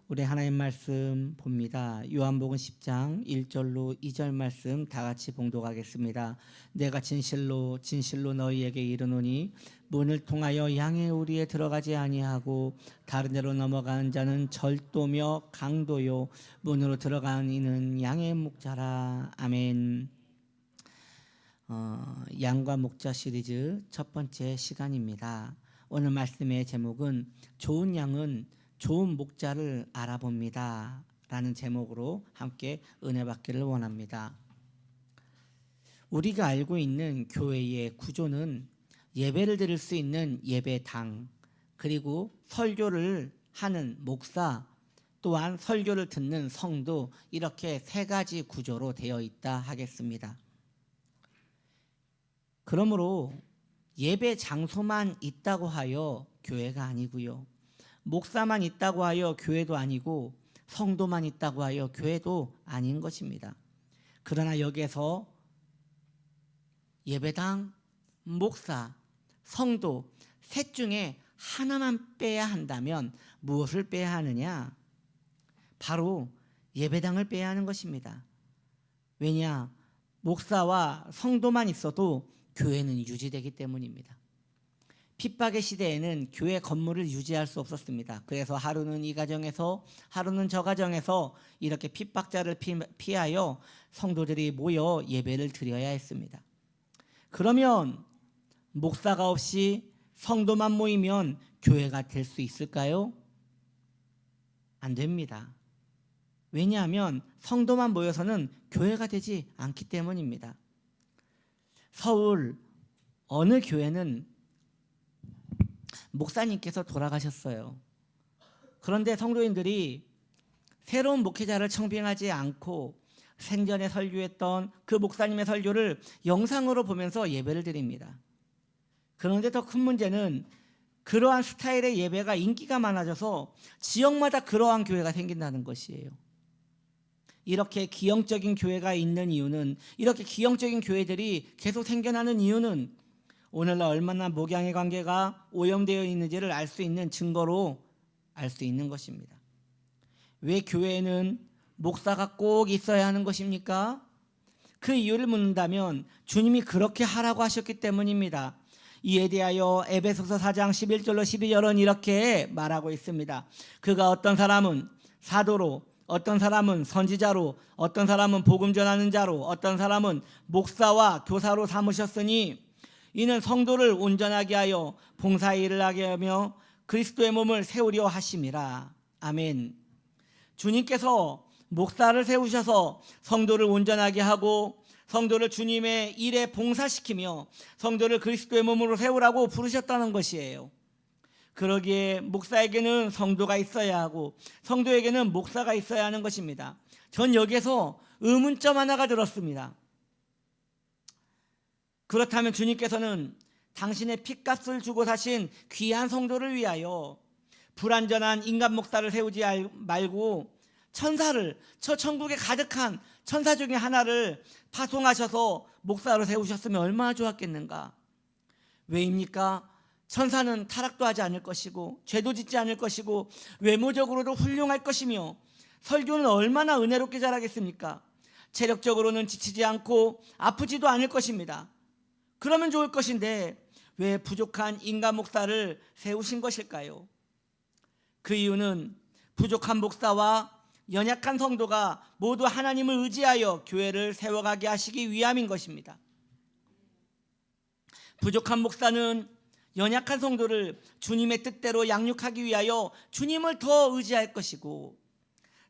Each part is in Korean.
우리 하나님 말씀 봅니다. 요한복음 10장 1절로 2절 말씀 다 같이 봉독하겠습니다. 내가 진실로 진실로 너희에게 이르노니 문을 통하여 양의 우리에 들어가지 아니하고 다른 데로 넘어가는 자는 절도며 강도요 문으로 들어가는 이는 양의 목자라. 아멘. 양과 목자 시리즈 첫 번째 시간입니다. 오늘 말씀의 제목은 좋은 양은 좋은 목자를 알아봅니다 라는 제목으로 함께 은혜 받기를 원합니다. 우리가 알고 있는 교회의 구조는 예배를 드릴 수 있는 예배당, 그리고 설교를 하는 목사, 또한 설교를 듣는 성도, 이렇게 세 가지 구조로 되어 있다 하겠습니다. 그러므로 예배 장소만 있다고 하여 교회가 아니고요, 목사만 있다고 하여 교회도 아니고, 성도만 있다고 하여 교회도 아닌 것입니다. 그러나 여기에서 예배당, 목사, 성도 셋 중에 하나만 빼야 한다면 무엇을 빼야 하느냐? 바로 예배당을 빼야 하는 것입니다. 왜냐? 목사와 성도만 있어도 교회는 유지되기 때문입니다. 핍박의 시대에는 교회 건물을 유지할 수 없었습니다. 그래서 하루는 이 가정에서, 하루는 저 가정에서 이렇게 핍박자를 피하여 성도들이 모여 예배를 드려야 했습니다. 그러면 목사가 없이 성도만 모이면 교회가 될 수 있을까요? 안 됩니다. 왜냐하면 성도만 모여서는 교회가 되지 않기 때문입니다. 서울 어느 교회는 목사님께서 돌아가셨어요. 그런데 성도인들이 새로운 목회자를 청빙하지 않고 생전에 설교했던 그 목사님의 설교를 영상으로 보면서 예배를 드립니다. 그런데 더 큰 문제는 그러한 스타일의 예배가 인기가 많아져서 지역마다 그러한 교회가 생긴다는 것이에요. 이렇게 기형적인 교회가 있는 이유는, 이렇게 기형적인 교회들이 계속 생겨나는 이유는 오늘날 얼마나 목양의 관계가 오염되어 있는지를 알 수 있는 증거로 알 수 있는 것입니다. 왜 교회에는 목사가 꼭 있어야 하는 것입니까? 그 이유를 묻는다면 주님이 그렇게 하라고 하셨기 때문입니다. 이에 대하여 에베소서 4장 11절로 12절은 이렇게 말하고 있습니다. 그가 어떤 사람은 사도로, 어떤 사람은 선지자로, 어떤 사람은 복음 전하는 자로, 어떤 사람은 목사와 교사로 삼으셨으니 이는 성도를 온전하게 하여 봉사의 일을 하게 하며 그리스도의 몸을 세우려 하심이라. 아멘. 주님께서 목사를 세우셔서 성도를 온전하게 하고 성도를 주님의 일에 봉사시키며 성도를 그리스도의 몸으로 세우라고 부르셨다는 것이에요. 그러기에 목사에게는 성도가 있어야 하고 성도에게는 목사가 있어야 하는 것입니다. 전 여기에서 의문점 하나가 들었습니다. 그렇다면 주님께서는 당신의 핏값을 주고 사신 귀한 성도를 위하여 불완전한 인간 목사를 세우지 말고 천사를, 저 천국에 가득한 천사 중에 하나를 파송하셔서 목사로 세우셨으면 얼마나 좋았겠는가. 왜입니까? 천사는 타락도 하지 않을 것이고 죄도 짓지 않을 것이고 외모적으로도 훌륭할 것이며 설교는 얼마나 은혜롭게 잘하겠습니까? 체력적으로는 지치지 않고 아프지도 않을 것입니다. 그러면 좋을 것인데 왜 부족한 인간 목사를 세우신 것일까요? 그 이유는 부족한 목사와 연약한 성도가 모두 하나님을 의지하여 교회를 세워가게 하시기 위함인 것입니다. 부족한 목사는 연약한 성도를 주님의 뜻대로 양육하기 위하여 주님을 더 의지할 것이고,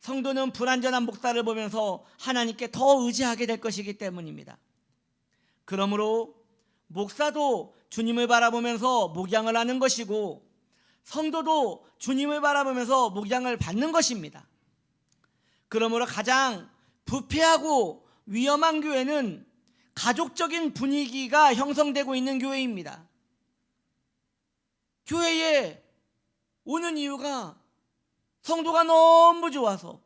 성도는 불완전한 목사를 보면서 하나님께 더 의지하게 될 것이기 때문입니다. 그러므로 목사도 주님을 바라보면서 목양을 하는 것이고 성도도 주님을 바라보면서 목양을 받는 것입니다. 그러므로 가장 부패하고 위험한 교회는 가족적인 분위기가 형성되고 있는 교회입니다. 교회에 오는 이유가 성도가 너무 좋아서,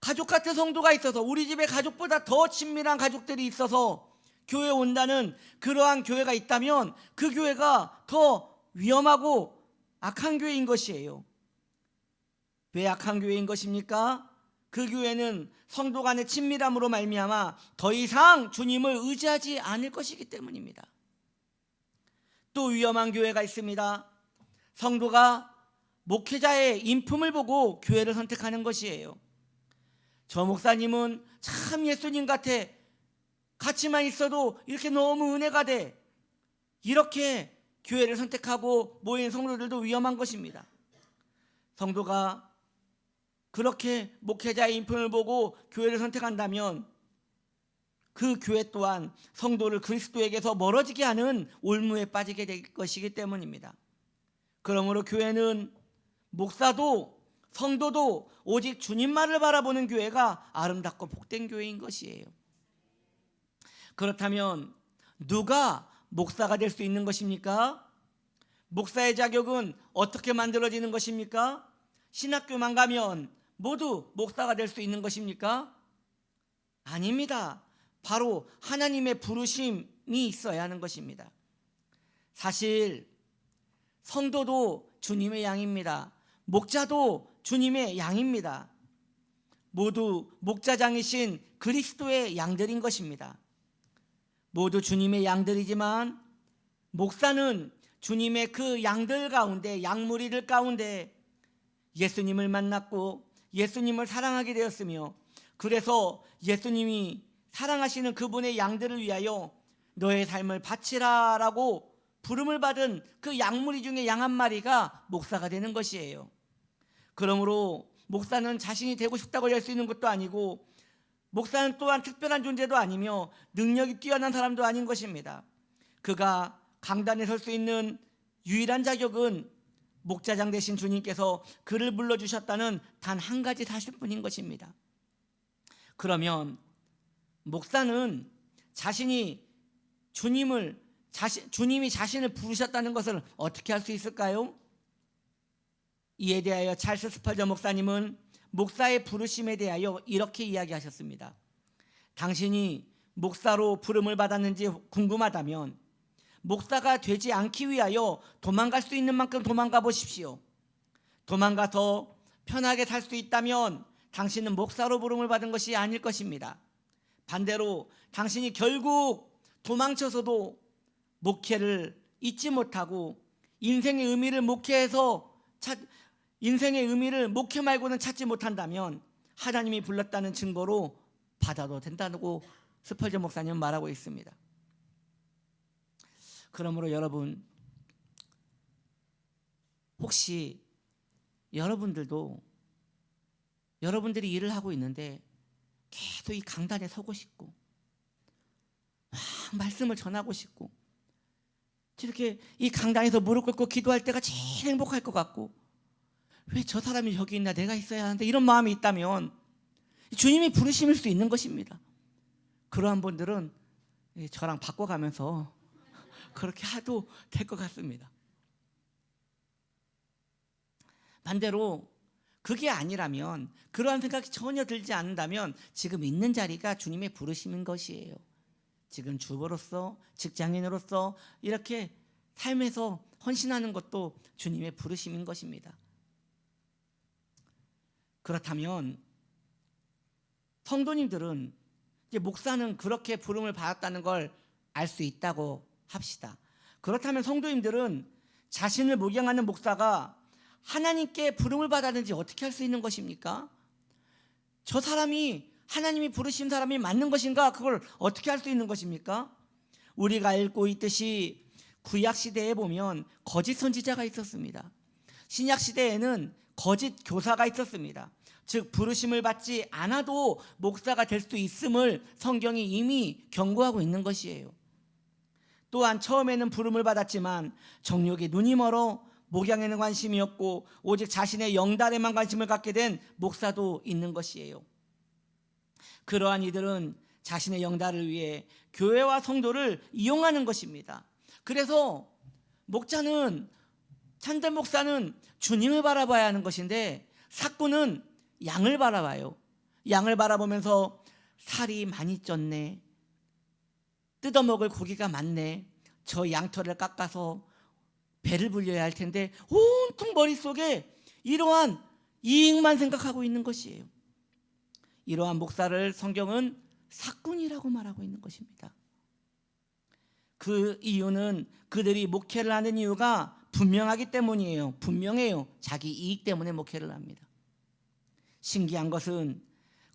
가족 같은 성도가 있어서, 우리 집에 가족보다 더 친밀한 가족들이 있어서 교회에 온다는 그러한 교회가 있다면 그 교회가 더 위험하고 악한 교회인 것이에요. 왜 악한 교회인 것입니까? 그 교회는 성도 간의 친밀함으로 말미암아 더 이상 주님을 의지하지 않을 것이기 때문입니다. 또 위험한 교회가 있습니다. 성도가 목회자의 인품을 보고 교회를 선택하는 것이에요. 저 목사님은 참 예수님 같아. 같이만 있어도 이렇게 너무 은혜가 돼. 이렇게 교회를 선택하고 모인 성도들도 위험한 것입니다. 성도가 그렇게 목회자의 인품을 보고 교회를 선택한다면 그 교회 또한 성도를 그리스도에게서 멀어지게 하는 올무에 빠지게 될 것이기 때문입니다. 그러므로 교회는 목사도 성도도 오직 주님만을 바라보는 교회가 아름답고 복된 교회인 것이에요. 그렇다면 누가 목사가 될 수 있는 것입니까? 목사의 자격은 어떻게 만들어지는 것입니까? 신학교만 가면 모두 목사가 될 수 있는 것입니까? 아닙니다. 바로 하나님의 부르심이 있어야 하는 것입니다. 사실 성도도 주님의 양입니다. 목자도 주님의 양입니다. 모두 목자장이신 그리스도의 양들인 것입니다. 모두 주님의 양들이지만 목사는 주님의 그 양들 가운데, 양무리들 가운데 예수님을 만났고 예수님을 사랑하게 되었으며, 그래서 예수님이 사랑하시는 그분의 양들을 위하여 너의 삶을 바치라 라고 부름을 받은 그 양무리 중에 양 한 마리가 목사가 되는 것이에요. 그러므로 목사는 자신이 되고 싶다고 할 수 있는 것도 아니고, 목사는 또한 특별한 존재도 아니며 능력이 뛰어난 사람도 아닌 것입니다. 그가 강단에 설 수 있는 유일한 자격은 목자장 되신 주님께서 그를 불러주셨다는 단 한 가지 사실뿐인 것입니다. 그러면 목사는 자신이 주님이 자신을 부르셨다는 것을 어떻게 할 수 있을까요? 이에 대하여 찰스 스펄전 목사님은 목사의 부르심에 대하여 이렇게 이야기하셨습니다. 당신이 목사로 부름을 받았는지 궁금하다면 목사가 되지 않기 위하여 도망갈 수 있는 만큼 도망가 보십시오. 도망가서 편하게 살 수 있다면 당신은 목사로 부름을 받은 것이 아닐 것입니다. 반대로 당신이 결국 도망쳐서도 목회를 잊지 못하고 인생의 의미를 목회 말고는 찾지 못한다면 하나님이 불렀다는 증거로 받아도 된다고 스펄전 목사님은 말하고 있습니다. 그러므로 여러분, 혹시 여러분들도 여러분들이 일을 하고 있는데 계속 이 강단에 서고 싶고 막 말씀을 전하고 싶고 이렇게 이 강단에서 무릎 꿇고 기도할 때가 제일 행복할 것 같고, 왜 저 사람이 여기 있나, 내가 있어야 하는데, 이런 마음이 있다면 주님이 부르심일 수 있는 것입니다. 그러한 분들은 저랑 바꿔가면서 그렇게 해도 될 것 같습니다. 반대로 그게 아니라면, 그러한 생각이 전혀 들지 않는다면 지금 있는 자리가 주님의 부르심인 것이에요. 지금 주부로서, 직장인으로서 이렇게 삶에서 헌신하는 것도 주님의 부르심인 것입니다. 그렇다면 성도님들은, 이제 목사는 그렇게 부름을 받았다는 걸 알 수 있다고 합시다. 그렇다면 성도님들은 자신을 목양하는 목사가 하나님께 부름을 받았는지 어떻게 할 수 있는 것입니까? 저 사람이 하나님이 부르신 사람이 맞는 것인가, 그걸 어떻게 할 수 있는 것입니까? 우리가 알고 있듯이 구약 시대에 보면 거짓 선지자가 있었습니다. 신약 시대에는 거짓 교사가 있었습니다. 즉 부르심을 받지 않아도 목사가 될 수 있음을 성경이 이미 경고하고 있는 것이에요. 또한 처음에는 부름을 받았지만 정욕에 눈이 멀어 목양에는 관심이 없고 오직 자신의 영달에만 관심을 갖게 된 목사도 있는 것이에요. 그러한 이들은 자신의 영달을 위해 교회와 성도를 이용하는 것입니다. 그래서 참된 목사는 주님을 바라봐야 하는 것인데, 삭구는 양을 바라봐요. 양을 바라보면서 살이 많이 쪘네, 뜯어먹을 고기가 많네, 저 양털을 깎아서 배를 불려야 할 텐데, 온통 머릿속에 이러한 이익만 생각하고 있는 것이에요. 이러한 목사를 성경은 사꾼이라고 말하고 있는 것입니다. 그 이유는 그들이 목회를 하는 이유가 분명하기 때문이에요. 분명해요. 자기 이익 때문에 목회를 합니다. 신기한 것은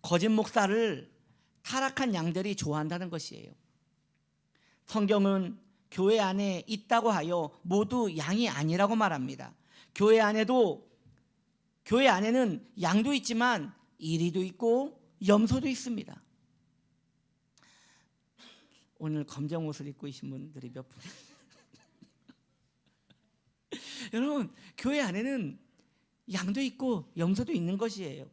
거짓 목사를 타락한 양들이 좋아한다는 것이에요. 성경은 교회 안에 있다고 하여 모두 양이 아니라고 말합니다. 교회 안에는 양도 있지만 이리도 있고 염소도 있습니다. 오늘 검정 옷을 입고 계신 분들이 몇 분? 여러분, 교회 안에는 양도 있고 염소도 있는 것이에요.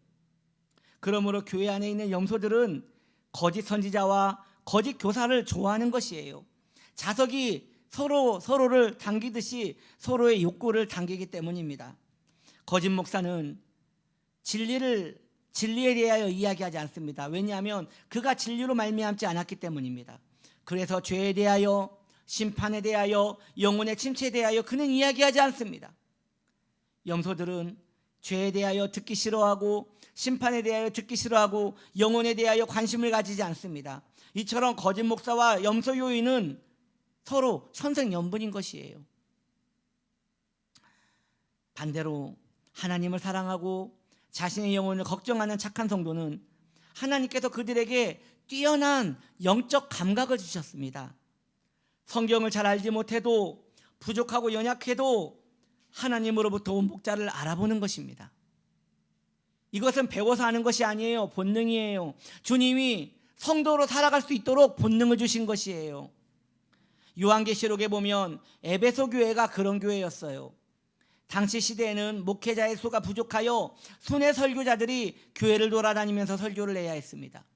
그러므로 교회 안에 있는 염소들은 거짓 선지자와 거짓 교사를 좋아하는 것이에요. 자석이 서로를 당기듯이 서로의 욕구를 당기기 때문입니다. 거짓 목사는 진리에 대하여 이야기하지 않습니다. 왜냐하면 그가 진리로 말미암지 않았기 때문입니다. 그래서 죄에 대하여, 심판에 대하여, 영혼의 침체에 대하여 그는 이야기하지 않습니다. 염소들은 죄에 대하여 듣기 싫어하고, 심판에 대하여 듣기 싫어하고, 영혼에 대하여 관심을 가지지 않습니다. 이처럼 거짓 목사와 염소 요인은 서로 천생연분인 것이에요. 반대로 하나님을 사랑하고 자신의 영혼을 걱정하는 착한 성도는 하나님께서 그들에게 뛰어난 영적 감각을 주셨습니다. 성경을 잘 알지 못해도, 부족하고 연약해도 하나님으로부터 온 목자를 알아보는 것입니다. 이것은 배워서 하는 것이 아니에요. 본능이에요. 주님이 성도로 살아갈 수 있도록 본능을 주신 것이에요. 요한계시록에 보면 에베소 교회가 그런 교회였어요. 당시 시대에는 목회자의 수가 부족하여 순회 설교자들이 교회를 돌아다니면서 설교를 해야 했습니다.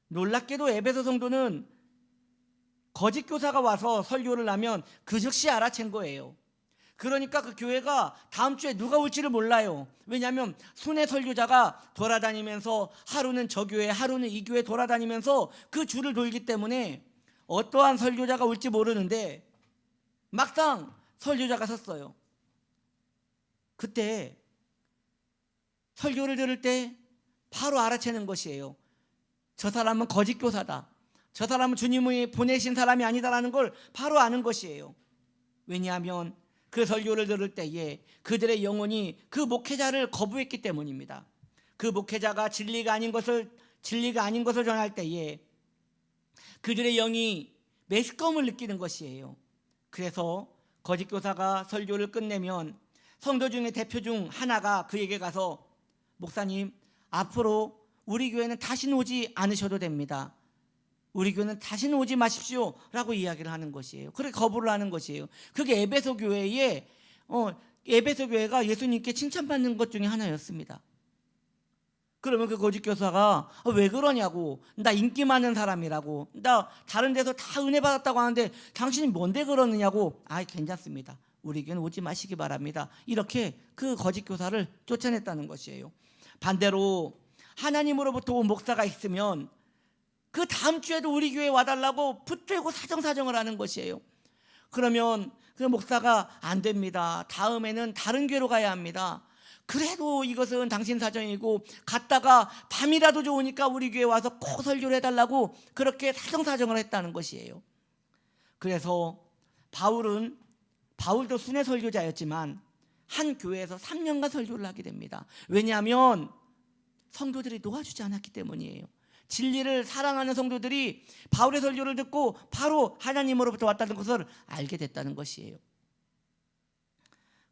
놀랍게도 에베소 성도는 거짓 교사가 와서 설교를 하면 그 즉시 알아챈 거예요. 그러니까 그 교회가 다음 주에 누가 올지를 몰라요. 왜냐하면 순회 설교자가 돌아다니면서 하루는 저 교회, 하루는 이 교회 돌아다니면서 그 줄을 돌기 때문에 어떠한 설교자가 올지 모르는데 막상 설교자가 섰어요. 그때 설교를 들을 때 바로 알아채는 것이에요. 저 사람은 거짓 교사다. 저 사람은 주님이 보내신 사람이 아니다라는 걸 바로 아는 것이에요. 왜냐하면 그 설교를 들을 때에 그들의 영혼이 그 목회자를 거부했기 때문입니다. 그 목회자가 진리가 아닌 것을 전할 때에 그들의 영이 매스컴을 느끼는 것이에요. 그래서 거짓 교사가 설교를 끝내면 성도 중에 대표 중 하나가 그에게 가서 목사님, 앞으로 우리 교회는 다시는 오지 않으셔도 됩니다. 우리 교회는 다시는 오지 마십시오 라고 이야기를 하는 것이에요. 그렇게 거부를 하는 것이에요. 그게 에베소 교회가 예수님께 칭찬받는 것 중에 하나였습니다. 그러면 그 거짓 교사가 왜 그러냐고, 나 인기 많은 사람이라고, 나 다른 데서 다 은혜 받았다고 하는데 당신이 뭔데 그러느냐고, 괜찮습니다. 우리 교회는 오지 마시기 바랍니다. 이렇게 그 거짓 교사를 쫓아냈다는 것이에요. 반대로 하나님으로부터 온 목사가 있으면 그 다음 주에도 우리 교회에 와달라고 붙들고 사정사정을 하는 것이에요. 그러면 그 목사가 안 됩니다. 다음에는 다른 교회로 가야 합니다. 그래도 이것은 당신 사정이고 갔다가 밤이라도 좋으니까 우리 교회에 와서 꼭 설교를 해달라고 그렇게 사정사정을 했다는 것이에요. 그래서 바울도 순회 설교자였지만 한 교회에서 3년간 설교를 하게 됩니다. 왜냐하면 성도들이 도와주지 않았기 때문이에요. 진리를 사랑하는 성도들이 바울의 설교를 듣고 바로 하나님으로부터 왔다는 것을 알게 됐다는 것이에요.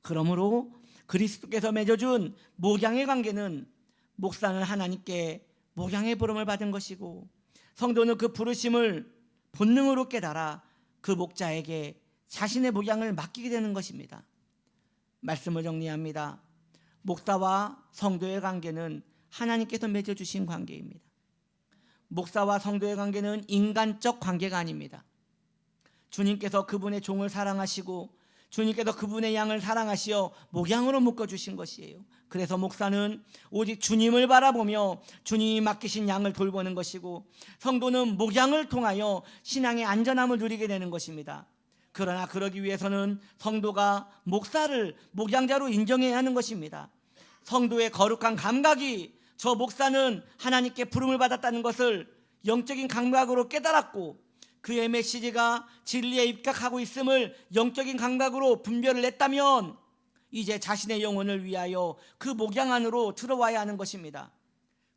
그러므로 그리스도께서 맺어준 목양의 관계는 목사는 하나님께 목양의 부름을 받은 것이고 성도는 그 부르심을 본능으로 깨달아 그 목자에게 자신의 목양을 맡기게 되는 것입니다. 말씀을 정리합니다. 목사와 성도의 관계는 하나님께서 맺어주신 관계입니다. 목사와 성도의 관계는 인간적 관계가 아닙니다. 주님께서 그분의 종을 사랑하시고 주님께서 그분의 양을 사랑하시어 목양으로 묶어주신 것이에요. 그래서 목사는 오직 주님을 바라보며 주님이 맡기신 양을 돌보는 것이고 성도는 목양을 통하여 신앙의 안전함을 누리게 되는 것입니다. 그러나 그러기 위해서는 성도가 목사를 목양자로 인정해야 하는 것입니다. 성도의 거룩한 감각이 저 목사는 하나님께 부름을 받았다는 것을 영적인 감각으로 깨달았고, 그의 메시지가 진리에 입각하고 있음을 영적인 감각으로 분별을 했다면 이제 자신의 영혼을 위하여 그 목양 안으로 들어와야 하는 것입니다.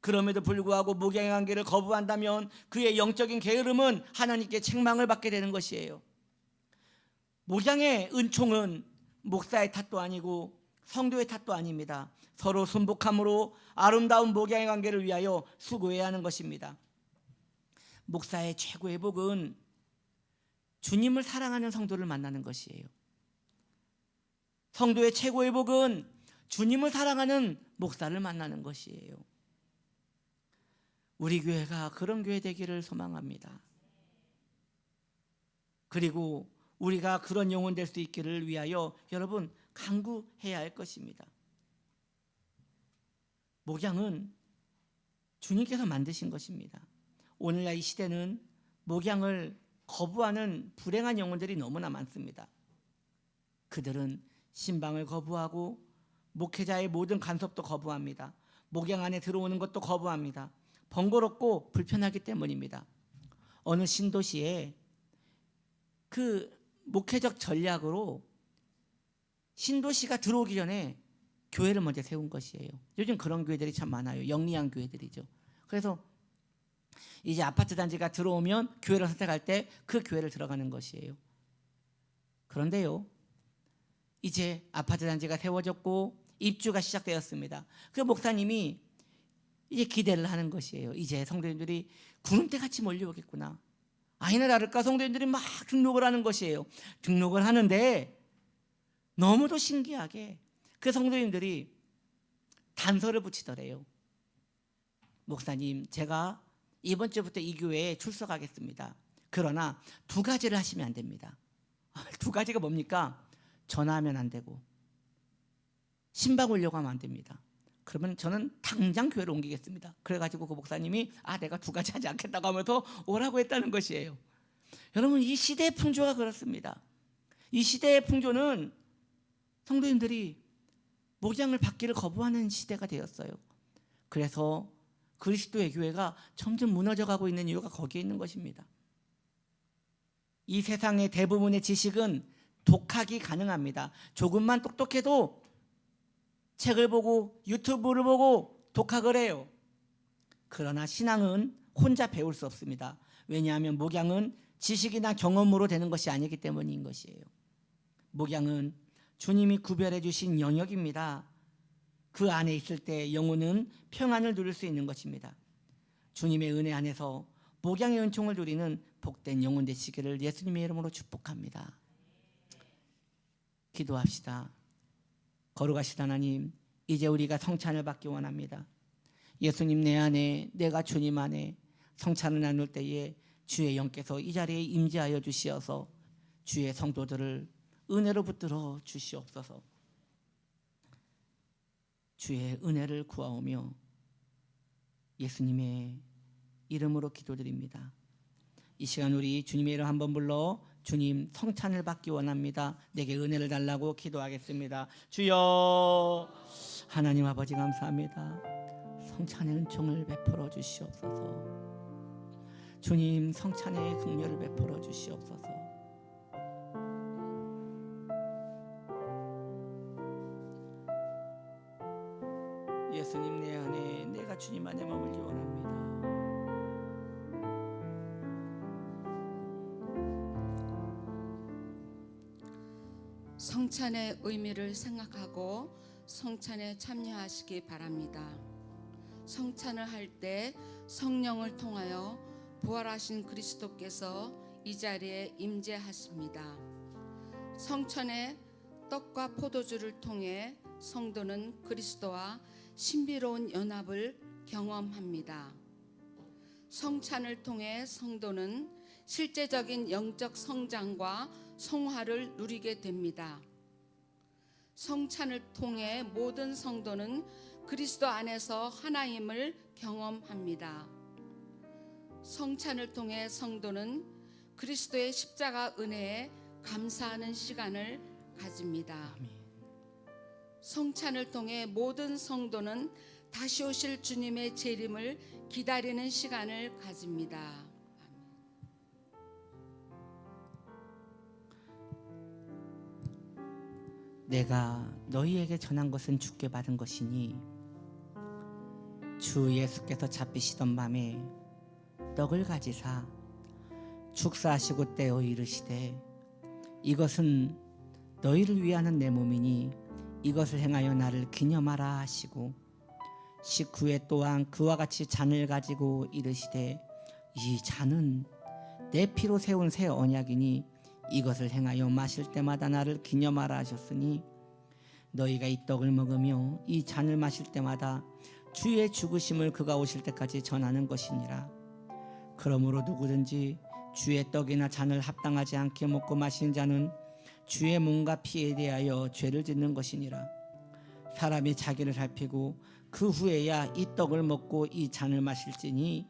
그럼에도 불구하고 목양의 관계를 거부한다면 그의 영적인 게으름은 하나님께 책망을 받게 되는 것이에요. 목양의 은총은 목사의 탓도 아니고 성도의 탓도 아닙니다. 서로 순복함으로 아름다운 목양의 관계를 위하여 수고해야 하는 것입니다. 목사의 최고의 복은 주님을 사랑하는 성도를 만나는 것이에요. 성도의 최고의 복은 주님을 사랑하는 목사를 만나는 것이에요. 우리 교회가 그런 교회 되기를 소망합니다. 그리고 우리가 그런 영혼 될 수 있기를 위하여 여러분 간구해야 할 것입니다. 목양은 주님께서 만드신 것입니다. 오늘날 이 시대는 목양을 거부하는 불행한 영혼들이 너무나 많습니다. 그들은 신방을 거부하고 목회자의 모든 간섭도 거부합니다. 목양 안에 들어오는 것도 거부합니다. 번거롭고 불편하기 때문입니다. 어느 신도시에 그 목회적 전략으로 신도시가 들어오기 전에 교회를 먼저 세운 것이에요. 요즘 그런 교회들이 참 많아요. 영리한 교회들이죠. 그래서 이제 아파트 단지가 들어오면 교회를 선택할 때 그 교회를 들어가는 것이에요. 그런데요, 이제 아파트 단지가 세워졌고 입주가 시작되었습니다. 그 목사님이 이제 기대를 하는 것이에요. 이제 성도님들이 구름대같이 몰려오겠구나. 아니나 다를까 성도님들이 막 등록을 하는 것이에요. 등록을 하는데 너무도 신기하게 그 성도님들이 단서를 붙이더래요. 목사님, 제가 이번 주부터 이 교회에 출석하겠습니다. 그러나 두 가지를 하시면 안 됩니다. 두 가지가 뭡니까? 전화하면 안 되고 신방 오려고 하면 안 됩니다. 그러면 저는 당장 교회로 옮기겠습니다. 그래가지고 그 목사님이 내가 두 가지 하지 않겠다고 하면서 오라고 했다는 것이에요. 여러분, 이 시대의 풍조가 그렇습니다. 이 시대의 풍조는 성도님들이 목양을 받기를 거부하는 시대가 되었어요. 그래서 그리스도의 교회가 점점 무너져가고 있는 이유가 거기에 있는 것입니다. 이 세상의 대부분의 지식은 독학이 가능합니다. 조금만 똑똑해도 책을 보고 유튜브를 보고 독학을 해요. 그러나 신앙은 혼자 배울 수 없습니다. 왜냐하면 목양은 지식이나 경험으로 되는 것이 아니기 때문인 것이에요. 목양은 주님이 구별해 주신 영역입니다. 그 안에 있을 때 영혼은 평안을 누릴 수 있는 것입니다. 주님의 은혜 안에서 목양의 은총을 누리는 복된 영혼 되시기를 예수님의 이름으로 축복합니다. 기도합시다. 거룩하신 하나님, 이제 우리가 성찬을 받기 원합니다. 예수님, 내 안에, 내가 주님 안에 성찬을 나눌 때에 주의 영께서 이 자리에 임재하여 주시어서 주의 성도들을 은혜로 붙들어 주시옵소서. 주의 은혜를 구하오며 예수님의 이름으로 기도드립니다. 이 시간 우리 주님의 이름 한번 불러 주님, 성찬을 받기 원합니다. 내게 은혜를 달라고 기도하겠습니다. 주여, 하나님 아버지 감사합니다. 성찬의 은총을 베풀어 주시옵소서. 주님, 성찬의 긍휼을 베풀어 주시옵소서. 예수님, 내 안에, 내가 주님 안에 머물기 원합니다. 성찬의 의미를 생각하고 성찬에 참여하시기 바랍니다. 성찬을 할 때 성령을 통하여 부활하신 그리스도께서 이 자리에 임재하십니다. 성찬의 떡과 포도주를 통해 성도는 그리스도와 신비로운 연합을 경험합니다. 성찬을 통해 성도는 실제적인 영적 성장과 성화를 누리게 됩니다. 성찬을 통해 모든 성도는 그리스도 안에서 하나임을 경험합니다. 성찬을 통해 성도는 그리스도의 십자가 은혜에 감사하는 시간을 가집니다. 성찬을 통해 모든 성도는 다시 오실 주님의 재림을 기다리는 시간을 가집니다. 내가 너희에게 전한 것은 주께 받은 것이니 주 예수께서 잡히시던 밤에 떡을 가지사 축사하시고 떼어 이르시되 이것은 너희를 위하는 내 몸이니 이것을 행하여 나를 기념하라 하시고 식후에 또한 그와 같이 잔을 가지고 이르시되 이 잔은 내 피로 세운 새 언약이니 이것을 행하여 마실 때마다 나를 기념하라 하셨으니 너희가 이 떡을 먹으며 이 잔을 마실 때마다 주의 죽으심을 그가 오실 때까지 전하는 것이니라. 그러므로 누구든지 주의 떡이나 잔을 합당하지 않게 먹고 마시는 자는 주의 몸과 피에 대하여 죄를 짓는 것이니라. 사람이 자기를 살피고 그 후에야 이 떡을 먹고 이 잔을 마실지니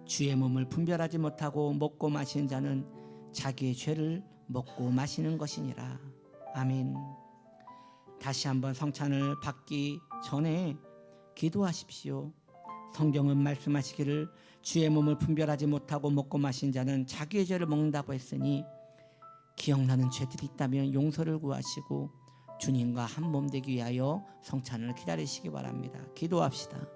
주의 몸을 분별하지 못하고 먹고 마시는 자는 자기의 죄를 먹고 마시는 것이니라. 아멘. 다시 한번 성찬을 받기 전에 기도하십시오. 성경은 말씀하시기를 주의 몸을 분별하지 못하고 먹고 마신 자는 자기의 죄를 먹는다고 했으니 기억나는 죄들이 있다면 용서를 구하시고 주님과 한 몸 되기 위하여 성찬을 기다리시기 바랍니다. 기도합시다.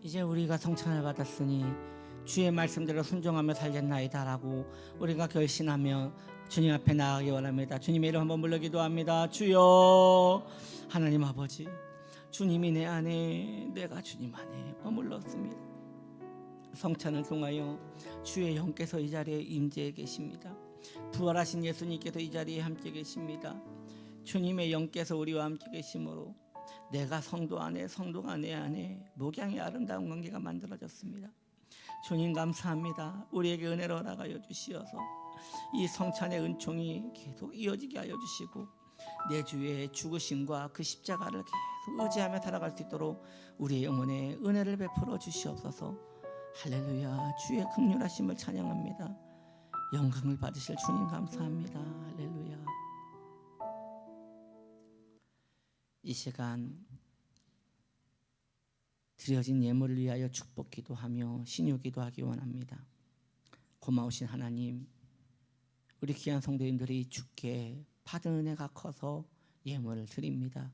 이제 우리가 성찬을 받았으니 주의 말씀대로 순종하며 살겠나이다라고 우리가 결심하며 주님 앞에 나아가기 원합니다. 주님의 이름 한번 불러 기도합니다. 주여, 하나님 아버지, 주님이 내 안에, 내가 주님 안에 머물렀습니다. 성찬을 통하여 주의 영께서 이 자리에 임재해 계십니다. 부활하신 예수님께서 이 자리에 함께 계십니다. 주님의 영께서 우리와 함께 계심으로 내가 성도 안에, 성도가 내 안에 목양의 아름다운 관계가 만들어졌습니다. 주님 감사합니다. 우리에게 은혜로 허락하여 주시어서 이 성찬의 은총이 계속 이어지게 하여 주시고 내 주의 죽으심과 그 십자가를 계속 의지하며 살아갈 수 있도록 우리의 영혼에 은혜를 베풀어 주시옵소서. 할렐루야. 주의 긍휼하심을 찬양합니다. 영광을 받으실 주님 감사합니다. 할렐루야. 이 시간 드려진 예물을 위하여 축복 기도하며 신유 기도하기 원합니다. 고마우신 하나님, 우리 귀한 성도님들이 주께 받은 은혜가 커서 예물을 드립니다.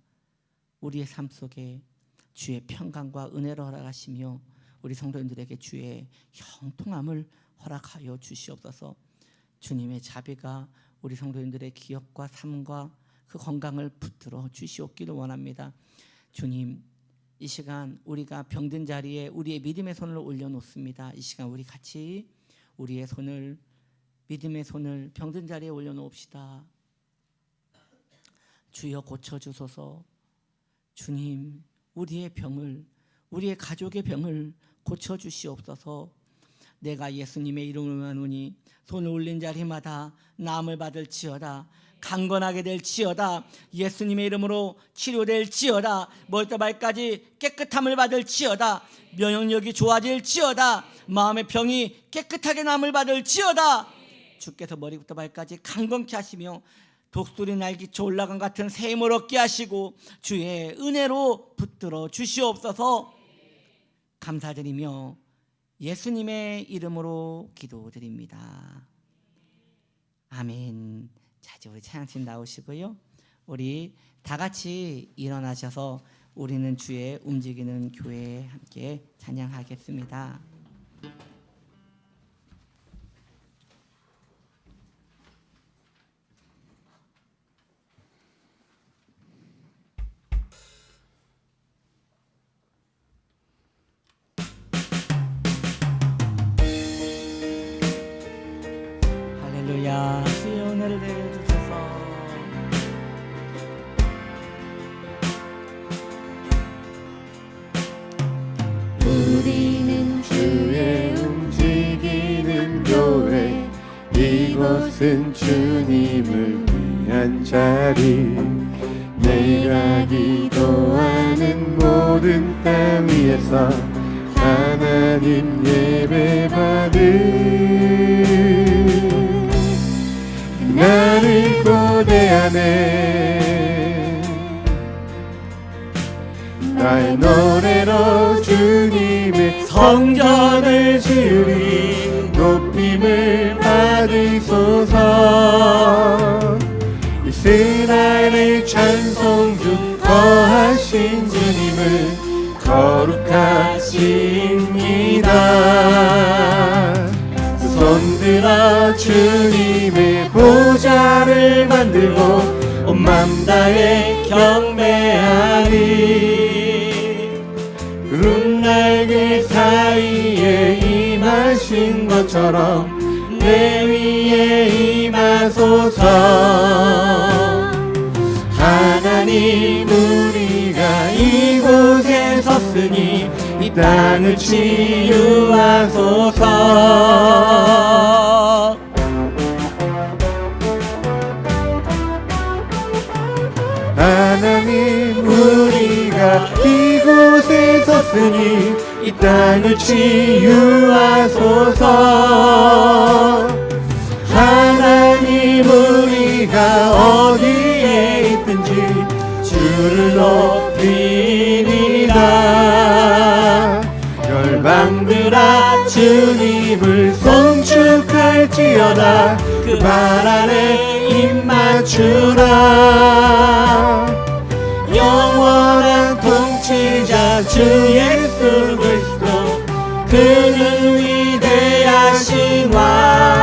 우리의 삶 속에 주의 평강과 은혜를 허락하시며 우리 성도님들에게 주의 형통함을 허락하여 주시옵소서. 주님의 자비가 우리 성도님들의 기업과 삶과 그 건강을 붙들어 주시옵기를 원합니다. 주님, 이 시간 우리가 병든 자리에 우리의 믿음의 손을 올려놓습니다. 이 시간 우리 같이 우리의 손을, 믿음의 손을 병든 자리에 올려놓읍시다. 주여 고쳐주소서. 주님, 우리의 병을, 우리의 가족의 병을 고쳐주시옵소서. 내가 예수님의 이름으로 하노니 손을 올린 자리마다 나음을 받을지어다. 강건하게 될지어다. 예수님의 이름으로 치료될지어다. 머리부터 발까지 깨끗함을 받을지어다. 면역력이 좋아질지어다. 마음의 병이 깨끗하게 남을 받을지어다. 주께서 머리부터 발까지 강건케 하시며 독수리 날개쳐 올라간 같은 새 힘을 얻게 하시고 주의 은혜로 붙들어 주시옵소서. 감사드리며 예수님의 이름으로 기도드립니다. 아멘. 자, 이제 우리 찬양팀 나오시고요. 우리 다 같이 일어나셔서 우리는 주의 움직이는 교회에 함께 찬양하겠습니다. 할렐루야. 주의 은혜를 내려주셔서 우리는 주의 움직이는 교회, 이곳은 주님을 위한 자리. 내가 기도하는 모든 땅 위에서 하나님 예배받을 나를 고대하네. 나의 노래로 주님의 성전을 지으리. 높임을 받으소서. 이스라엘의 찬송 중 거하신 주님은 거룩하십니다. 두 손들어 주님의 보좌를 만들고 온 맘 다해 경배하리. 구름 날개 사이에 임하신 것처럼 내 위에 임하소서. 하나님, 우리가 이곳에 섰으니 이 땅을 치유하소서. 하나님, 우리가 이곳에 섰으니 이 땅을 치유하소서. 하나님, 우리가 어디에 있든지 주를 높이리라. 열방들아 주님을 송축할지어다. 그 발 아래 입 맞추라. 영원한 통치자 주 예수 그리스도 그는 위대하신 왕.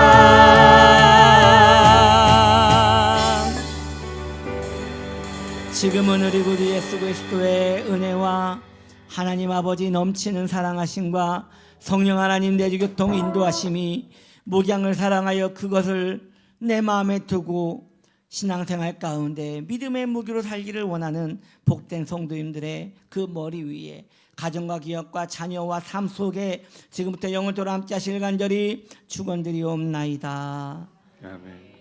지금은 우리 구주 예수 그리스도의 은혜와 하나님 아버지 넘치는 사랑하심과 성령 하나님 내주교통 인도하심이 목양을 사랑하여 그것을 내 마음에 두고 신앙생활 가운데 믿음의 무기로 살기를 원하는 복된 성도님들의 그 머리 위에 가정과 기업과 자녀와 삶 속에 지금부터 영원토록 함께 하시길 간절히 축원드리옵나이다. 아멘.